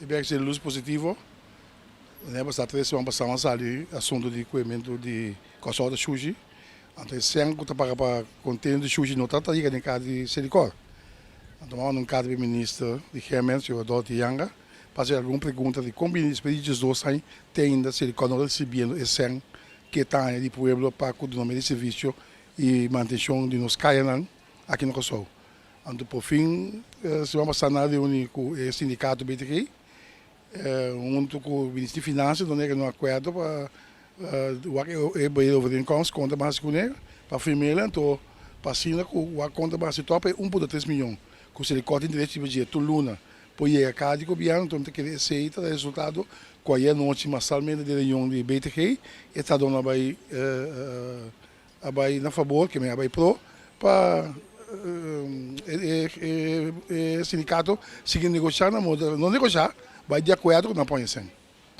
Deve ser luz positivo. Né, bastante três vão passar uma ali assunto de coimento de coçada de sushi. Então, sempre que para conteúdo de sushi não está aí em casa de silicone. Então, vamos no caso do ministro de Gemen, o senhor Dr. Yanga, fazer alguma pergunta de como os países dois têm ainda silicone recebendo esse que está de pueblo para o nome de serviço e manutenção de nos caianan aqui no Kosovo. Então, por fim, se vamos passar na reunião com o sindicato BTG, junto com o Ministério de Finanças, onde é que não acordo para o incomes conta mais com ele, para firmar então para assinar com a conta mais top é 1,3 milhões, com o silicone direito de tu luna, por aí a cada governo então tem que receita resultado com a noite massalmente de reunião de BTG e está dando a na favor que me vai pro para sindicato seguir negociando, não negociar, vai de acordo com a posição.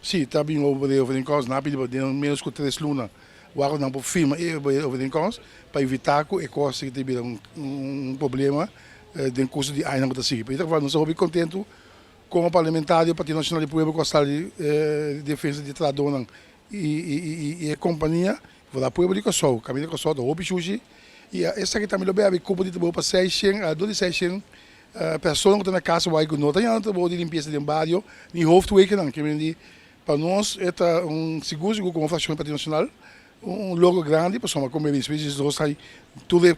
Sim, está bem over em causa, não pode menos que 3 lunas, o agora não pode firma over em causa para evitar que a coisa que tenha problema de curso de ainda não seguir. Então, nós estamos contentes com o parlamentar do Partido Nacional de Pueblo Coastal de Defesa de Tradona e a companhia, vou dar Pueblo de Kosovo, caminho de Kosovo, o Bichuji. E essa aqui também é bem como de para 600 a 200 pessoas que estão na casa vai não tem nada de limpeza de bairro nem hoofdweken não que me para nós é seguro como faz o Partido Nacional logo grande para somar como eles vezes dois sai tudo é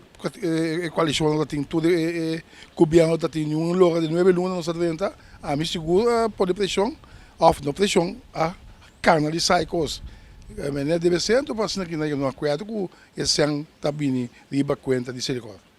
coalição da tem tudo é governo da tem logo de 9 lunas não se a mim seguro por pressão off no pressão a canalizar coisas. Mas deve ser, então, para que não acordo com esse ano também riba conta de silicone.